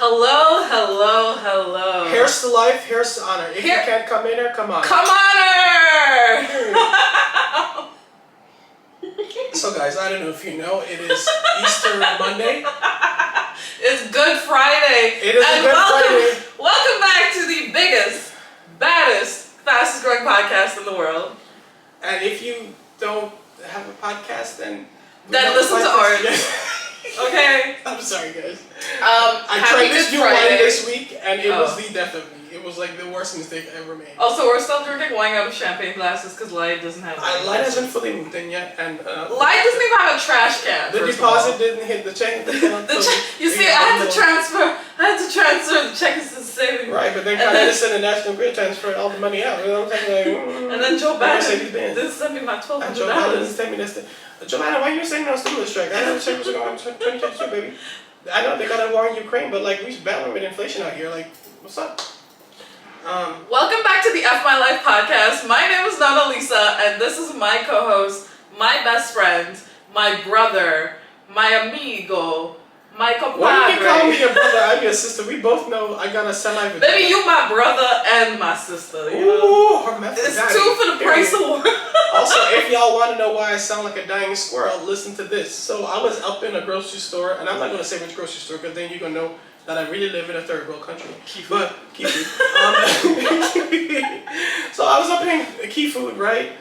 Hello, hello, hello. Here's to life, here's to honor. If you can't come in here, come on. Come on her! So guys, I don't know if you know, it is Easter Monday. It's Good Friday. It is a Good Friday. Welcome back to the biggest, baddest, fastest growing podcast in the world. And if you don't have a podcast, then listen to ours. Okay? I'm sorry guys. I tried this new wine this week and it was the death of me. It was like the worst mistake I ever made. Oh, so we're still drinking wine out of champagne glasses because Lide doesn't have Lide hasn't fully moved in yet, and Lide doesn't even have a trash can. The deposit didn't hit the check. You see, I had to transfer the check into the savings. Right, but then Canada sent a national grid transfer all the money out. You know what I'm saying? And then Joe Biden didn't send me my $1,200. And Joe Biden didn't send me this. Joe Biden, why are you saying no stimulus check? I know the check was going on 2022, baby. I know they got a war in Ukraine, but like we're battling with inflation out here. Like, what's up? Welcome back to the F My Life podcast. My name is Nana Lisa, and this is my co-host, my best friend, my brother, my amigo, my compadre. Why do you call me your brother? I'm your sister. We both know I got a semi-vagina. Baby, you my brother and my sister. You know? Ooh, it's two for the price of one. Also, if y'all want to know why I sound like a dying squirrel, listen to this. So I was up in a grocery store, and I'm not going to say which grocery store, because then you're going to know that I really live in a third world country. But Kifu. So I was up in Kifu, right?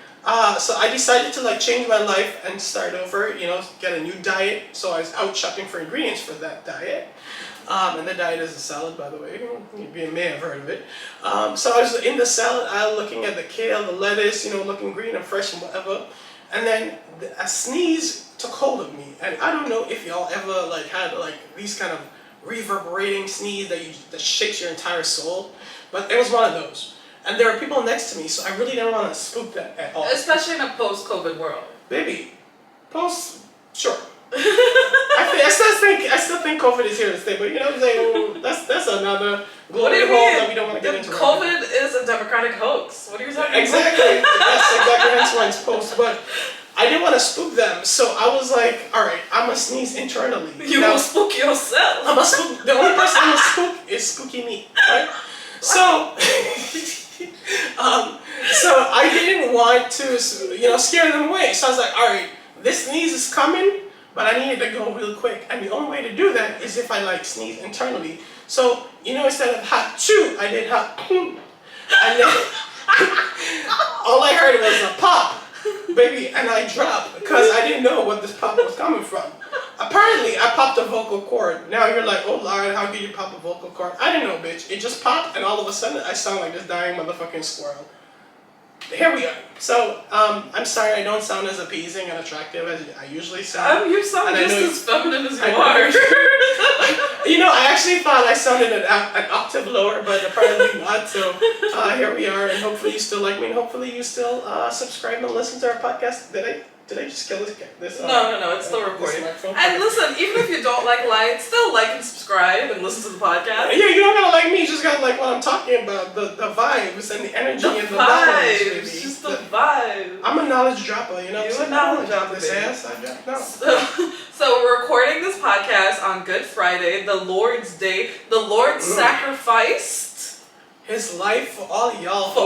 So I decided to like change my life and start over, you know, get a new diet. So I was out shopping for ingredients for that diet. And the diet is a salad, by the way. You may have heard of it. So I was in the salad aisle looking at the kale, the lettuce, you know, looking green and fresh and whatever. And then a sneeze took hold of me. And I don't know if y'all ever like had like these kind of reverberating sneeze that shakes your entire soul, but it was one of those. And there are people next to me, so I really didn't want to spook them at all. Especially in a post-COVID world. Baby, sure. I still think COVID is here to stay, but you know what I'm saying? That's another glory hole that we don't want to get into. COVID is a democratic hoax. What are you talking about? Exactly. That's exactly hence why it's post. But I didn't want to spook them, so I was like, all right, I'm going to sneeze internally. You will spook yourself. I'm going to spook. The only person I'm going to spook is Spooky me, right? So, so I didn't want to, you know, scare them away. So I was like, all right, this sneeze is coming, but I needed to go real quick. And the only way to do that is if I like sneeze internally. So, you know, instead of ha choo, I did ha and then all I heard was a pop. Baby, and I dropped because I didn't know what this pop was coming from. Apparently, I popped a vocal cord. Now you're like, oh Lord, how did you pop a vocal cord? I didn't know, bitch. It just popped, and all of a sudden, I sound like this dying motherfucking squirrel. Here we are. So, I'm sorry I don't sound as appeasing and attractive as I usually sound. You sound just as feminine as you are. You know, I actually thought I sounded an octave lower, but apparently not. So, here we are, and hopefully you still like me, and hopefully you still subscribe and listen to our podcast. Did I just kill this? No, it's still recording. And listen, even if you don't like Lide, still like and subscribe and listen to the podcast. Yeah, you don't gotta like me, you just gotta like what I'm talking about, the vibes and the energy and the knowledge. It's just the vibe. I'm a knowledge dropper, you know what I'm saying? You're a knowledge dropper, this ass, I got no. So we're recording this podcast on Good Friday, the Lord's Day. The Lord sacrificed His life for all y'all for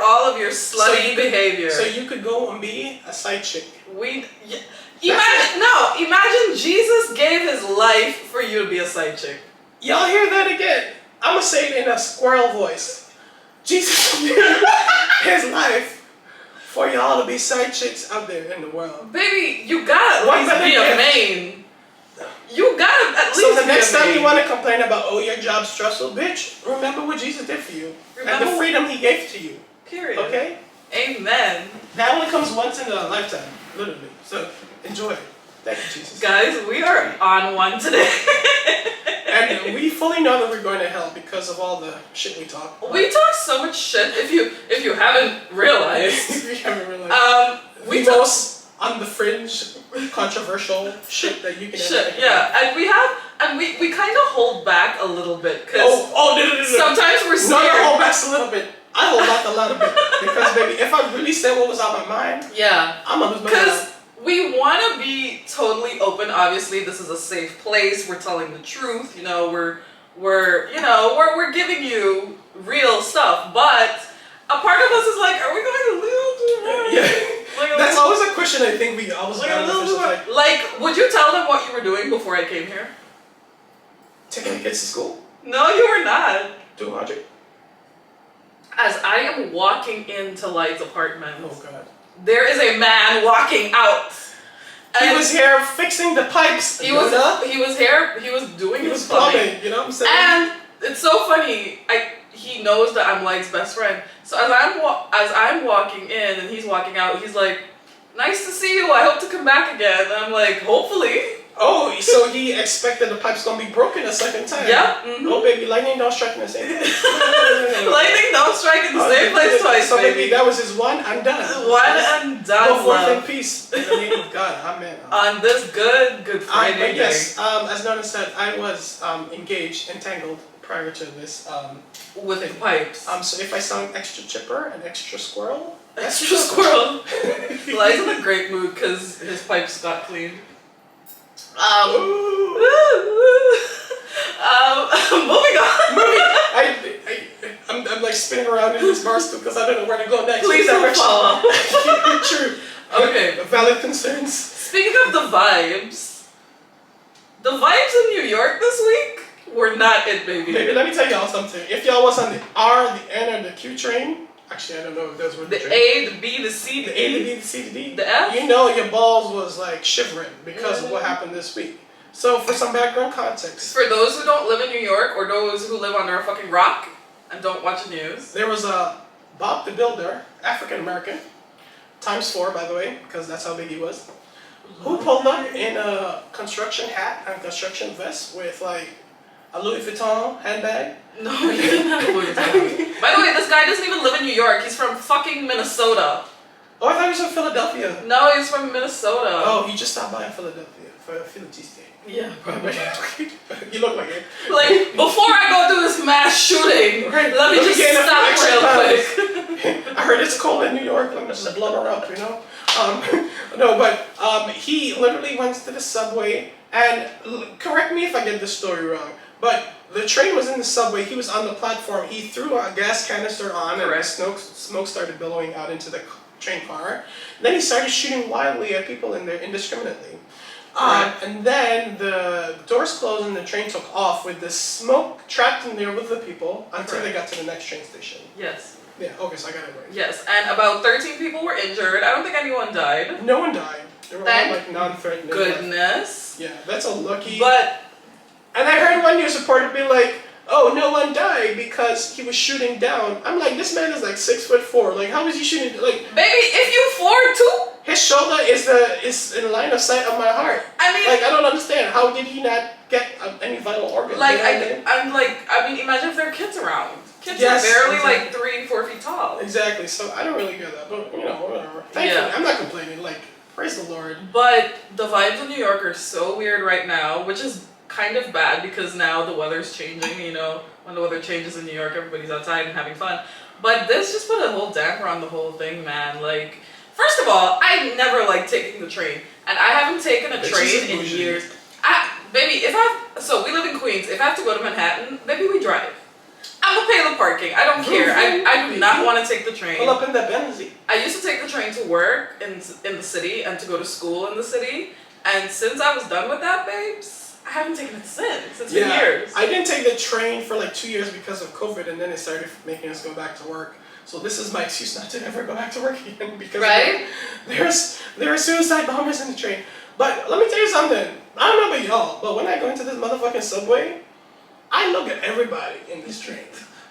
all of your slutty behavior. So you could go and be a side chick. Imagine Jesus gave his life for you to be a side chick. Y'all hear that again? I'm gonna say it in a squirrel voice. Jesus gave his life for y'all to be side chicks out there in the world. Baby, you gotta at least be a main. You gotta at least. So the next time you want to complain about, oh, your job's stressful, bitch, remember what Jesus did for you and the freedom He gave to you. Period. Okay. Amen. That only comes once in a lifetime, literally. So enjoy it. Thank you, Jesus. Guys, we are on one today. And we fully know that we're going to hell because of all the shit we talk. We talk so much shit. If you haven't realized. If you haven't realized. We most on the fringe, controversial shit that you can ever think about. And we kind of hold back a little bit because no. sometimes we're scared. No, hold back a little bit. I hold back a lot of bit because baby, if I really said what was on my mind, I'm gonna lose my mind. we want to be totally open. Obviously, this is a safe place. We're telling the truth. You know, we're giving you real stuff. But a part of us is like, are we going a little too far? Yeah. That's always a question I think we always like a little too far. Like, would you tell them what you were doing before I came here? Taking the kids to school? No, you were not. Doing laundry? As I am walking into Lide's apartment, oh God, there is a man walking out. He was here fixing the pipes. He was here. He was doing his plumbing. You know what I'm saying? And it's so funny. He knows that I'm Lide's best friend. So as I'm walking in and he's walking out, he's like, "Nice to see you. I hope to come back again." And I'm like, "Hopefully." Oh, so he expected the pipes gonna be broken a second time. Yeah. Mm-hmm. Oh, baby, lightning don't strike in the same place. Lightning don't strike in the same place twice, so baby. That was his one and done. One and done. Go forth in peace in the name of God. Amen. On this good Friday but yes, as Nona said, I was entangled prior to this. With the pipes. So if I sound extra chipper and extra squirrel. Extra squirrel. Lide's in a great mood because his pipes got cleaned. Moving on. I'm like spinning around in this bar stool because I don't know where to go next. Please don't follow. True. Okay. Valid concerns. Speaking of the vibes in New York this week were not it, baby. Baby, let me tell y'all something. If y'all was on the R, the N, or the Q train, actually I don't know if those were the train. A, the B, the C, the A, the B, the C, the D. The F? You know your balls was like shivering because of what happened this week. So for some background context. For those who don't live in New York or those who live under a fucking rock and don't watch the news. There was a Bob the Builder, African American, ×4 by the way, because that's how big he was, who pulled up in a construction hat and construction vest with like a Louis Vuitton handbag. No, he didn't have a Louis Vuitton. By the way, this guy doesn't even live in New York. He's from fucking Minnesota. Oh, I thought he was from Philadelphia. No, he's from Minnesota. Oh, he just stopped by in Philadelphia for a Philly cheesesteak. Yeah, probably. You look like it. Like, before I go through this mass shooting, let me just stop real quick. I heard it's cold in New York. Let me just blubber up, you know? No, but he literally went to the subway, and correct me if I get this story wrong, but the train was in the subway, he was on the platform, he threw a gas canister on, and smoke started billowing out into the train car. Then he started shooting wildly at people in there indiscriminately. And then the doors closed and the train took off with the smoke trapped in there with the people until they got to the next train station. Yes. Yeah, okay, so I got it right. Yes, and about 13 people were injured. I don't think anyone died. No one died. They were all like non-threatening. Goodness. Yeah, that's a lucky. But. And I heard one news reporter be like, "Oh, no one died because he was shooting down." I'm like, this man is like 6'4". Like, how is he shooting? Like, baby, if you 4'2", his shoulder is in line of sight of my heart. I mean, like, I don't understand. How did he not get any vital organ? Like, I mean, imagine if there are kids around. Kids are barely like 3 and 4 feet tall. Exactly. So I don't really get that, but you know, whatever. Thankfully, I'm not complaining. Like, praise the Lord. But the vibes in New York are so weird right now, which is kind of bad because now the weather's changing. You know, when the weather changes in New York, everybody's outside and having fun. But this just put a whole damper on the whole thing, man. Like, first of all, I never liked taking the train, and I haven't taken a train in years. So we live in Queens. If I have to go to Manhattan, baby, we drive. I'm gonna pay the parking. I don't care. I do not want to take the train. Pull up in the Benz. I used to take the train to work in the city and to go to school in the city. And since I was done with that, babes, I haven't taken it since. It's been years. I didn't take the train for like 2 years because of COVID, and then they started making us go back to work. So this is my excuse not to ever go back to work again because there are suicide bombers in the train. But let me tell you something. I don't know about y'all, but when I go into this motherfucking subway, I look at everybody in this train.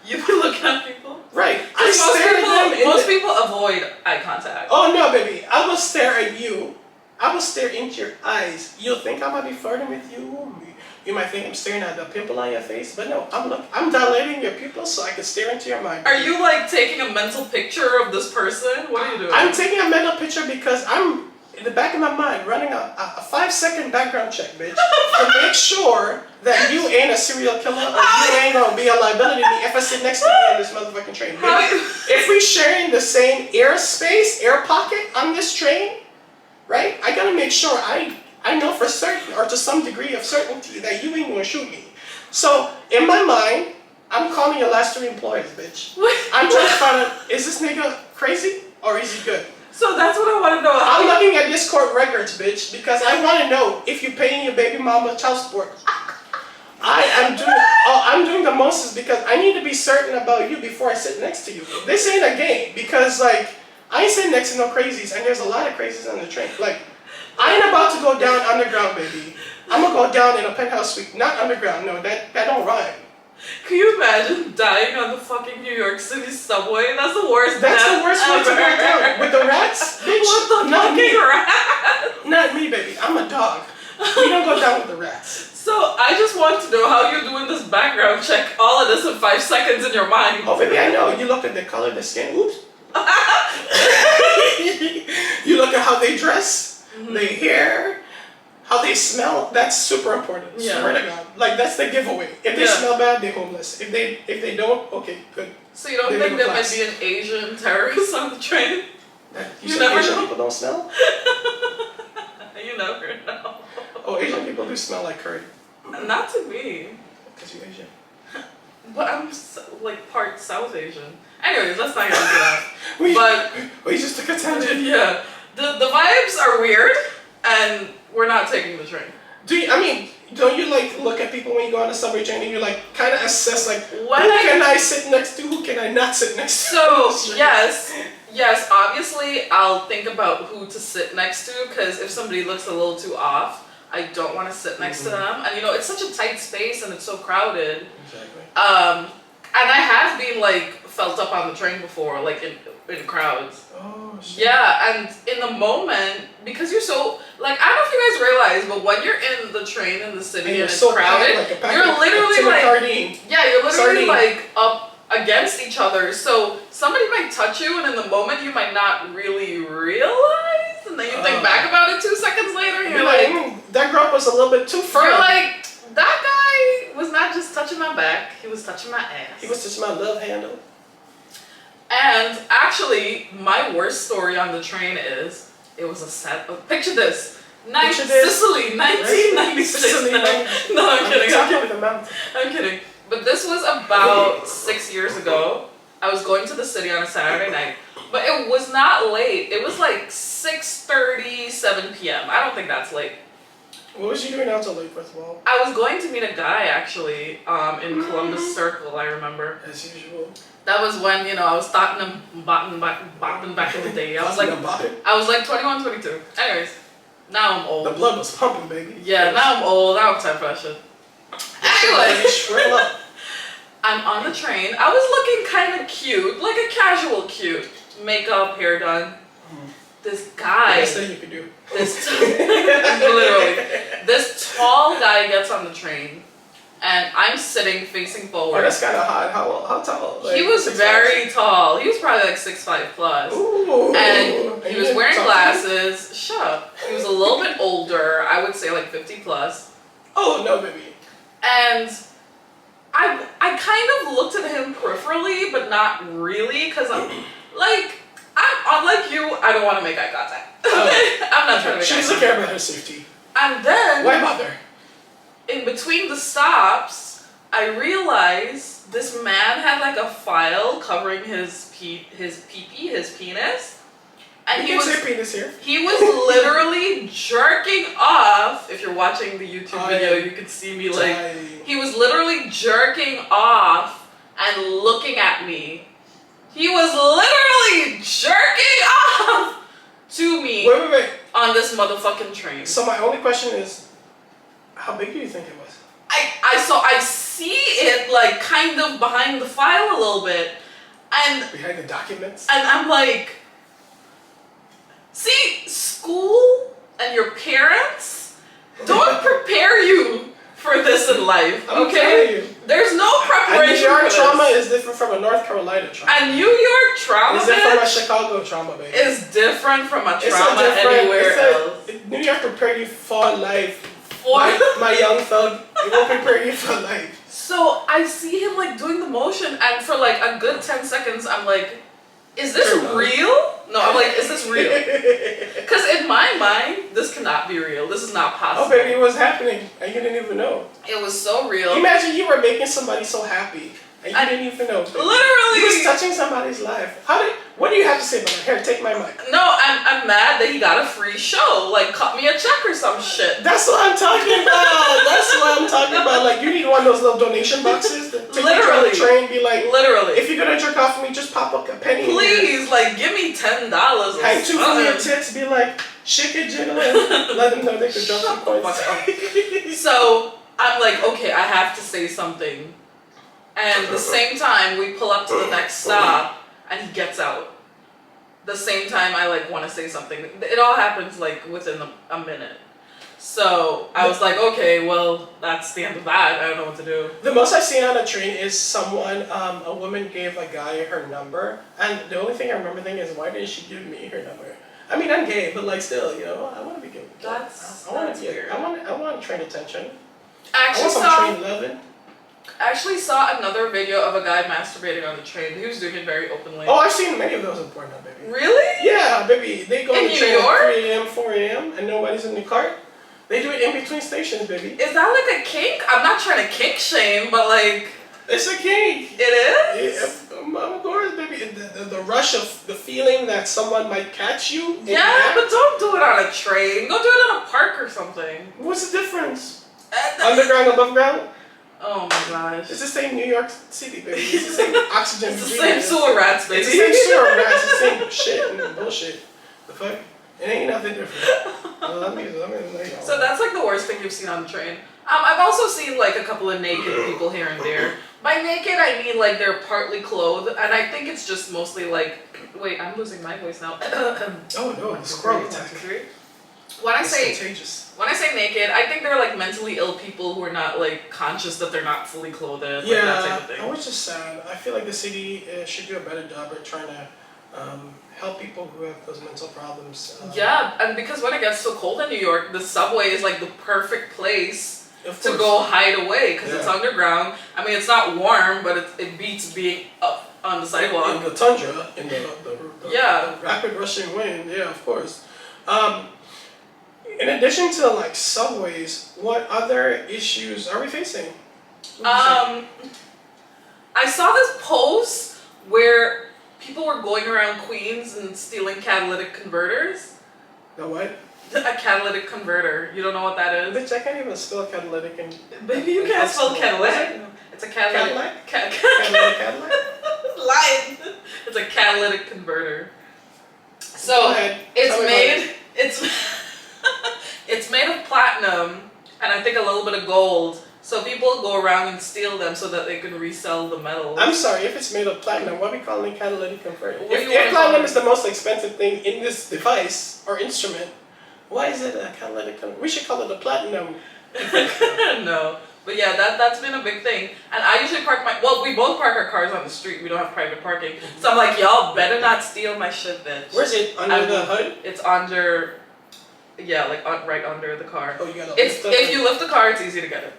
You be looking at people? Right. I stare at them. Most people avoid eye contact. Oh no, baby. I will stare at you. I will stare into your eyes. You'll think I'm gonna be flirting with you. You might think I'm staring at the pimple on your face, but no, I'm dilating your pupils so I can stare into your mind. Are you like taking a mental picture of this person? What are you doing? I'm taking a mental picture because I'm in the back of my mind running a 5-second background check, bitch, to make sure that you ain't a serial killer or you ain't gonna be a liability to me if I sit next to you in this motherfucking train. If we sharing the same air pocket on this train, right? I gotta make sure I know for certain or to some degree of certainty that you ain't gonna shoot me. So in my mind, I'm calling your last 3 employees, bitch. I'm trying to find out, is this nigga crazy or is he good? So that's what I want to know. I'm looking at this court records, bitch, because I want to know if you're paying your baby mama child support. I'm doing the most is because I need to be certain about you before I sit next to you. This ain't a game because like I ain't sitting next to no crazies and there's a lot of crazies on the train. Like I ain't about to go down underground, baby. I'm gonna go down in a penthouse suite, not underground. No, that don't rhyme. Can you imagine dying on the fucking New York City subway? That's the worst. That's the worst way to go down with the rats. Bitch, what the not me. rats? Not me, baby. I'm a dog. We don't go down with the rats. So I just want to know how you're doing this background check. All of this in 5 seconds in your mind. Oh, baby, I know. You look at the color of the skin. Oops. You look at how they dress, their hair, how they smell. That's super important. Yeah. Swear to God. Like that's the giveaway. If they smell bad, they're homeless. If they don't, okay, good. So you don't think there might be an Asian terrorist on the train? You never Asian know. People don't smell? You never know. Oh, Asian people do smell like curry. Not to me. Because you're Asian. But I'm like part South Asian. Anyways, let's not get into that. We just took a tangent. Yeah. The vibes are weird and we're not taking the train. Don't you like look at people when you go on the subway train and you like kind of assess like who can I sit next to, who can I not sit next to? So yes, obviously I'll think about who to sit next to because if somebody looks a little too off, I don't want to sit next to them. And it's such a tight space and it's so crowded. Exactly. And I have been like felt up on the train before, like in crowds. Oh shit. Yeah, and in the moment, because you're so like I don't know if you guys realize, but when you're in the train in the city and it's so crowded, you're literally you're literally like up against each other. So somebody might touch you, and in the moment you might not really realize, and then you think back about it 2 seconds later, and you're like, that girl was a little bit too firm. You're like, that guy was not just touching my back; he was touching my ass. He was touching my love handle. And actually, my worst story on the train is it was a set. Picture this. Sicily, 1996. Sicily, No, I'm kidding. I'm kidding. But this was about 6 years ago. I was going to the city on a Saturday night, but it was not late. It was like 6:30, 7 p.m. I don't think that's late. What was you doing out so late, first of all? I was going to meet a guy actually in Columbus Circle. I remember. As usual. That was when I was starting them bopping back in the day. I was like 21, 22. Anyways, now I'm old. The blood was pumping, baby. Yeah, now I'm old. Now I'm time for that shit. Anyway, I'm on the train. I was looking kind of cute, like a casual cute. Makeup, hair done. This guy. Best thing you could do. Literally, this tall guy gets on the train, and I'm sitting facing forward. Oh, that's kind of hot. How tall? Like, he was very tall. He was probably like 6'5" plus. Ooh. And he was wearing glasses. Shut up. He was a little bit older. I would say like 50 plus. Oh no, baby. And I kind of looked at him peripherally, but not really, because I'm unlike you, I don't want to make eye contact. Okay? I'm not trying to make eye contact. She doesn't care about her safety. And then, why bother? In between the stops, I realized this man had like a file covering his pee-pee, his penis. And he was literally jerking off. If you're watching the YouTube video, you can see me like, he was literally jerking off and looking at me. He was literally jerking off to me wait. On this motherfucking train. So my only question is, how big do you think it was? I see it like kind of behind the file a little bit. And behind the documents? And I'm like, see, school and your parents don't prepare you for this in life, okay? There's no preparation. A New York trauma is different from a North Carolina trauma. A New York trauma is different from a Chicago trauma, baby. Is different from a trauma anywhere else. New York prepared you for life. My young thug, it won't prepare you for life. So I see him like doing the motion, and for like a good 10 seconds, I'm like, is this real? No, I'm like, is this real? Because in my mind, this cannot be real. This is not possible. Oh, baby, it was happening, and you didn't even know. It was so real. Imagine you were making somebody so happy, and you didn't even know. Baby. Literally. You was touching somebody's life. What do you have to say about it? Here, take my mic. No, I'm mad that he got a free show. Like, cut me a check or some shit. That's what I'm talking about. That's what I'm talking about. Like, you need one of those little donation boxes to take you on the train. Be like, literally. If you're gonna jerk off for me, just pop up a penny. Please, like, give me $10. Hang two from your tits. Be like, shake it, jiggle it. Let them know they could drop some coins. So I'm like, okay, I have to say something. And the same time, we pull up to the next stop, and he gets out. The same time, I like want to say something. It all happens like within a minute. So I was like, okay, well, that's the end of that. I don't know what to do. The most I've seen on a train is a woman gave a guy her number, and the only thing I remember thinking is, why didn't she give me her number? I mean, I'm gay, but like still, you know, I want to be gay. That's weird. I want train attention. I want some train loving. I actually saw another video of a guy masturbating on the train. He was doing it very openly. Oh, I've seen many of those in Pornhub, baby. Really? Yeah, baby. They go in to train New York? at 3 a.m., 4 a.m., and nobody's in the cart. They do it in between stations, baby. Is that like a kink? I'm not trying to kink shame, but like... It's a kink. It is? Yeah, of course, baby. The rush of the feeling that someone might catch you. Yeah, but don't do it on a train. Go do it on a park or something. What's the difference? Underground, above ground? Oh my gosh. It's the same New York City, baby. It's the same oxygen. It's the same sewer rats, baby. It's the same sewer rats. It's the same shit and bullshit. The fuck? It ain't nothing different. So that's like the worst thing you've seen on the train. I've also seen like a couple of naked people here and there. By naked, I mean like they're partly clothed, and I think it's just mostly like. Wait, I'm losing my voice now. Oh no, the squirrel attack. When I say contagious. When I say naked, I think they're like mentally ill people who are not like conscious that they're not fully clothed. Like, yeah, that type of thing. which is sad. I feel like the city should do a better job at trying to help people who have those mental problems. Yeah, and because when it gets so cold in New York, the subway is like the perfect place to go hide away because it's underground. I mean, it's not warm, but it beats being up on the sidewalk. In the tundra, in the rapid rushing wind, yeah, of course. In addition to like subways, what other issues are we facing? I saw this post where people were going around Queens and stealing catalytic converters. The what? A catalytic converter. You don't know what that is? Bitch, I can't even spell catalytic and... Maybe you can't spell catalytic. It's a catalytic... Cadillac? Lide. It's a catalytic converter. So, it's made of platinum and I think a little bit of gold. So people go around and steal them so that they can resell the metal. I'm sorry, if it's made of platinum, what are we calling it catalytic converter? If platinum is the most expensive thing in this device or instrument, why is it a catalytic converter? We should call it a platinum. No. But yeah, that's been a big thing. And I usually we both park our cars on the street. We don't have private parking. So I'm like, y'all better not steal my shit, bitch. Where's it? Under the hood? It's under, yeah, like right under the car. Oh, you gotta if you lift the car, it's easy to get it.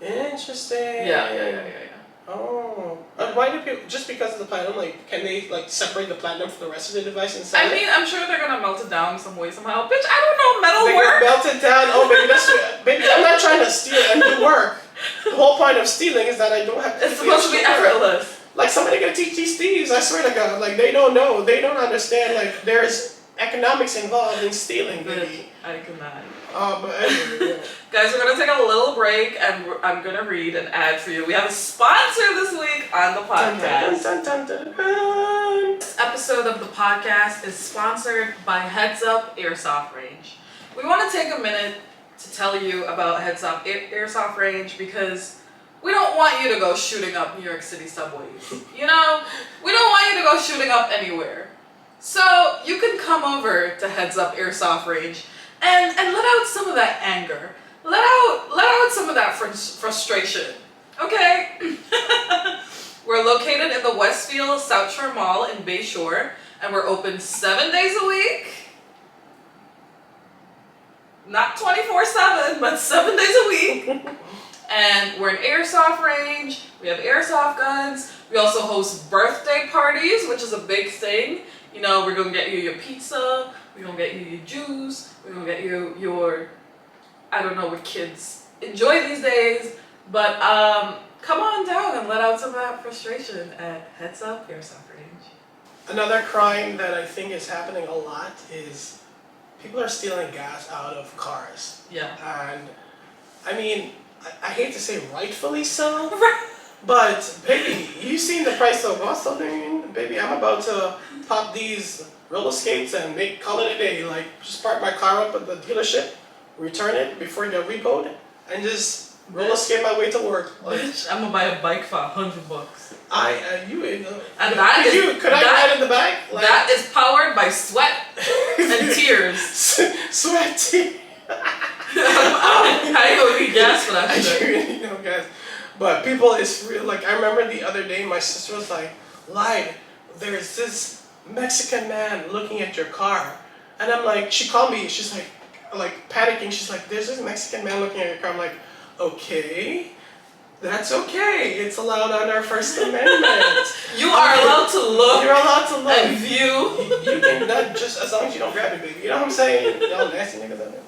Interesting. Yeah. Oh. Why do people, just because of the platinum, like, can they, like, separate the platinum from the rest of the device and sell it? I mean, I'm sure they're gonna melt it down some way, somehow. Bitch, I don't know metal work. They're gonna melt it down. Oh, baby, I'm not trying to steal and do work. The whole point of stealing is that I don't have to. It's supposed to be effortless. Like, somebody gonna teach these thieves, I swear to God. Like, they don't know. They don't understand, like, there's economics involved in stealing, baby. I cannot. But anyway, Guys, we're going to take a little break and I'm going to read an ad for you. We have a sponsor this week on the podcast. This episode of the podcast is sponsored by Heads Up Airsoft Range. We want to take a minute to tell you about Heads Up Airsoft Range because we don't want you to go shooting up New York City subways. You know, we don't want you to go shooting up anywhere. So you can come over to Heads Up Airsoft Range and let out some of that anger. Let out some of that frustration. Okay? We're located in the Westfield South Shore Mall in Bayshore, and we're open 7 days a week. Not 24/7, but 7 days a week. And we're an airsoft range. We have airsoft guns. We also host birthday parties, which is a big thing. You know, we're gonna get you your pizza, we're gonna get you your juice, we're gonna get you your, I don't know what kids enjoy these days, but come on down and let out some of that frustration at Heads Up Airsoft Range. Another crime that I think is happening a lot is people are stealing gas out of cars. Yeah. And I mean, I hate to say rightfully so, Right. but baby, you seen the price of gasoline? Baby, I'm about to pop these roller skates and call it a day. Like, just park my car up at the dealership, return it before it get repoed, and just roller skate my way to work. Like, Bitch, I'm gonna buy a bike for $100. And that is, could I ride in the back? Like, that is powered by sweat and tears. Sweaty. How you gonna need gas for that shit? You know, guys. But people, it's real. Like, I remember the other day, my sister was like, Lide, there's this Mexican man looking at your car. And I'm like, she called me, she's like panicking. She's like, there's this Mexican man looking at your car. I'm like, okay. That's okay. It's allowed on our First Amendment. You are allowed to look. You're allowed to look. And view. You can not just as long as you don't grab it, baby. You know what I'm saying? Y'all nasty niggas out there.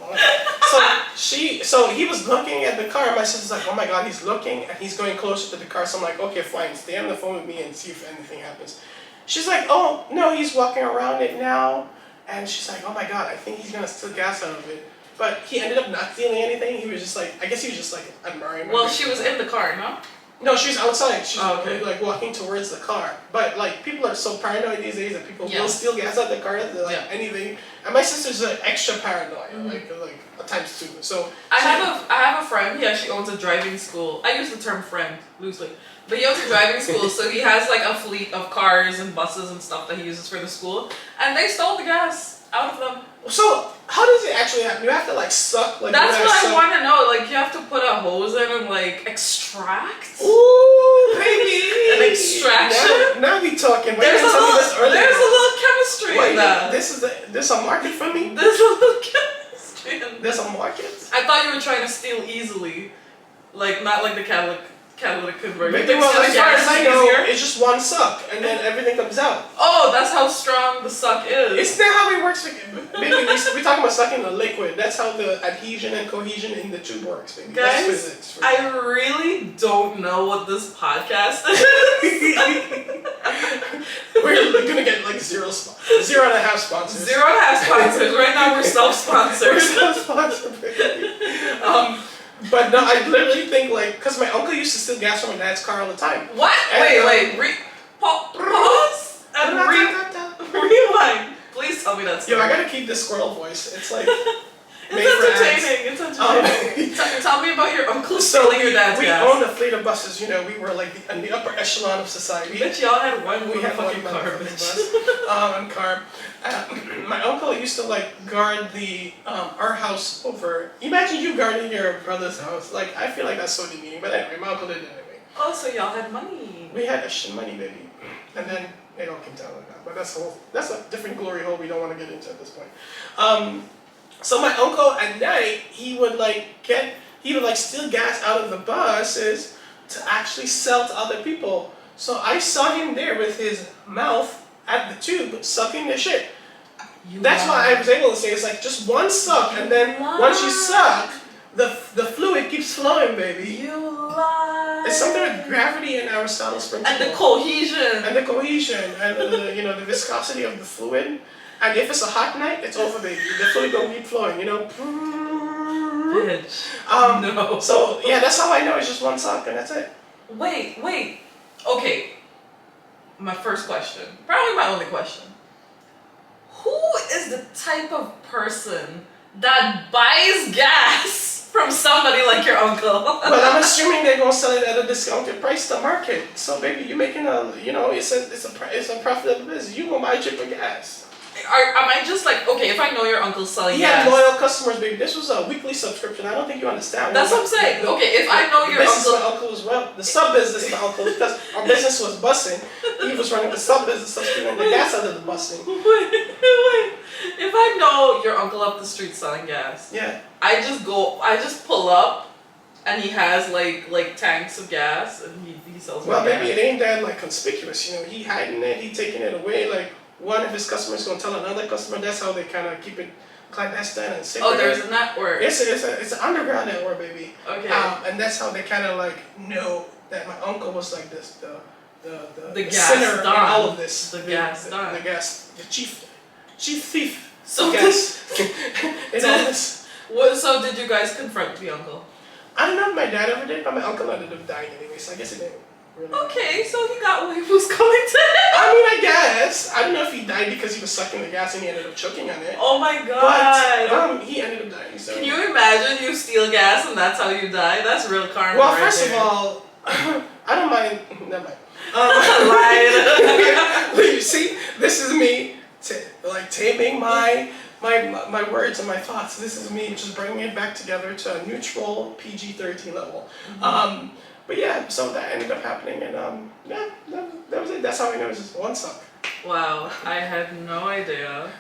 So he was looking at the car. And my sister's like, oh my god, he's looking and he's going closer to the car. So I'm like, okay, fine. Stay on the phone with me and see if anything happens. She's like, oh no, he's walking around it now. And she's like, oh my god, I think he's gonna steal gas out of it. But he ended up not stealing anything. He was just like, I guess he was just like admiring. Well, she was in the car, no? No, she's outside. She's okay. like walking towards the car. But like people are so paranoid these days that people will steal gas out of the car, like anything. And my sister's extra paranoid, like a times two. So I have a friend. He actually owns a driving school. I use the term friend loosely, but he owns a driving school. So he has like a fleet of cars and buses and stuff that he uses for the school, and they stole the gas out of them. So how does it actually happen? You have to like suck like. That's what I want to know. Like you have to put a hose in and like extract. Ooh, baby. An extraction. Now we talking. There's a little chemistry in that. There's a market for me. There's a little chemistry. There's a market. I thought you were trying to steal easily, like not like the catalytic converter. Maybe, well, as far as I know, it's just one suck, and then everything comes out. Oh, that's how strong the suck is. Isn't that how it works? Baby, we're talking about sucking the liquid. That's how the adhesion and cohesion in the tube works, baby. Guys, that's physics. I really don't know what this podcast is. We're gonna get like 0.5 sponsors. 0.5 sponsors. Right now we're self-sponsored. We're self-sponsored, baby. But no, I literally think like, because my uncle used to steal gas from my dad's car all the time. What? And, Wait. Pause and rewind. Please tell me that's. Yo, I gotta keep this squirrel voice. It's like. It's entertaining. Tell me about your uncle stealing your dad's gas. We owned a fleet of buses. You know, we were like in the upper echelon of society. Bitch, y'all had one. We had fucking one car, bus. And car. My uncle used to like guard the our house over. Imagine you guarding your brother's house. Like I feel like that's so demeaning. But anyway, my uncle did it anyway. Oh, so y'all had money. We had money, baby. And then it all came down like that. But that's a different glory hole we don't want to get into at this point. So my uncle at night, he would steal gas out of the buses to actually sell to other people. So I saw him there with his mouth at the tube sucking the shit. That's why I was able to say it's like just one suck, and then once you suck, the fluid keeps flowing, baby. You lie. It's something with gravity and Aristotle's principle. And the cohesion. And the viscosity of the fluid. And if it's a hot night, it's over, baby. The fluid gonna keep flowing, you know. Bitch. No. So yeah, that's how I know it's just one sock, and that's it. Wait. Okay. My first question, probably my only question. Who is the type of person that buys gas from somebody like your uncle? Well, I'm assuming they're gonna sell it at a discounted price to market. So baby, you're making it's a profitable business. You gonna buy cheaper gas. Am I just like, okay, if I know your uncle's selling gas. He had loyal customers, baby. This was a weekly subscription. I don't think you understand. That's what I'm saying. Okay, if I know your uncle as well, the sub business of my uncle, because our business was busing, he was running the sub business of stealing the gas out of the busing. Wait. If I know your uncle up the street selling gas, yeah, I just pull up, and he has like tanks of gas, and he sells. Well, maybe it ain't that like conspicuous, you know. He hiding it, he taking it away, like. one of his customers gonna tell another customer. That's how they kind of keep it clandestine and secret. Oh, there's a network. It's an underground network, baby. Okay. And that's how they kind of like know that my uncle was like this, the gas sinner in don. all of this. The gas don. The chief thief. So gas. In all this. So did you guys confront the uncle? I don't know if my dad ever did, but my uncle ended up dying anyway, so I guess it didn't really. Okay, so he got what he was coming to. I mean, I guess. I don't know if he died because he was sucking the gas and he ended up choking on it. Oh my god. But he ended up dying. So. Can you imagine you steal gas and that's how you die? That's real karma. Well, right first there. of all, I don't mind. Never mind. Lide. You see, this is me, taming my words and my thoughts. This is me just bringing it back together to a neutral PG-13 level. Mm-hmm. But yeah, so that ended up happening, and yeah, that was it. That's how I know it was just one suck. Wow, I had no idea.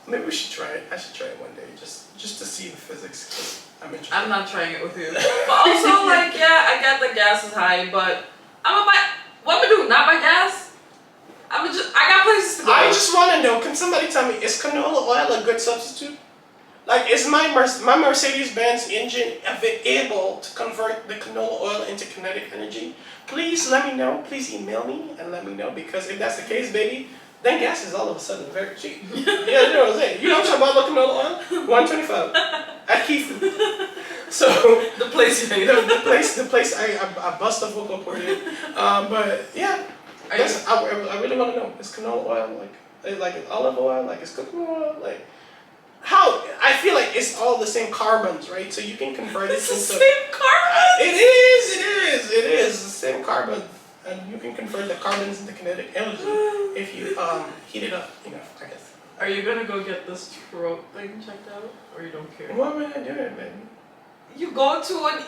Maybe we should try it. I should try it one day, just to see the physics. 'Cause I'm interested. I'm not trying it with you. But also, like, yeah, I get the gas is high, but I'm gonna buy. What am I do? Not buy gas? I got places to go. I just want to know. Can somebody tell me, is canola oil a good substitute? Like, is my Mercedes-Benz engine able to convert the canola oil into kinetic energy? Please let me know. Please email me and let me know, because if that's the case, baby, then gas is all of a sudden very cheap. Yeah, you know what I'm saying? You know what I'm talking about, canola oil? $1.25 at Key Food. So the place you hate. the place I bust a vocal cord in. But yeah, I really want to know. Is canola oil like olive oil? Like, is cooking oil? Like, how? I feel like it's all the same carbons, right? So you can convert it into the same carbons. It is the same carbon, and you can convert the carbons into kinetic energy if you heat it up enough, I guess. Are you gonna go get this throat thing checked out, or you don't care? What am I doing, baby? You go to an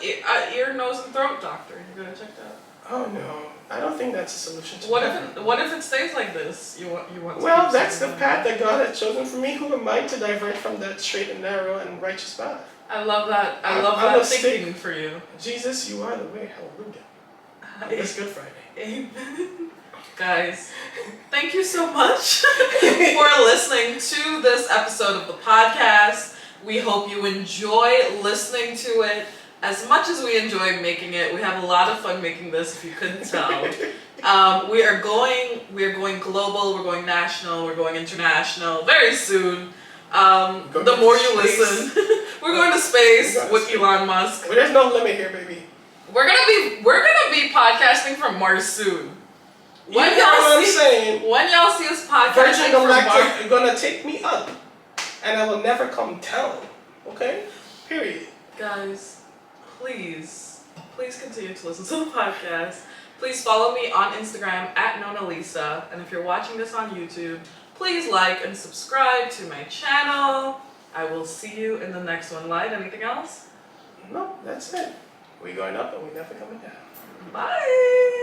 ear, nose, and throat doctor. You're gonna check that out. Oh no, I don't think that's a solution to What if it stays like this? You want. Well, that's the path that God has chosen for me. Who am I to divert from that straight and narrow and righteous path? I love that. I love I'm that thinking for you. Jesus, you are the way. Hallelujah. It's Good Friday. Amen. Guys, thank you so much for listening to this episode of the podcast. We hope you enjoy listening to it as much as we enjoy making it. We have a lot of fun making this, if you couldn't tell. We are going global, we're going national, we're going international very soon. The more you listen, we're going to space with Elon Musk. Well, there's no limit here, baby. We're gonna be podcasting from Mars soon. When y'all see us podcasting from Mars, you're gonna take me up, and I will never come down. Okay? Period. Guys, please continue to listen to the podcast. Please follow me on Instagram at NonaLisa, and if you're watching this on YouTube, please like and subscribe to my channel. I will see you in the next one. Lide, anything else? No, that's it. We're going up and we're never coming down. Bye.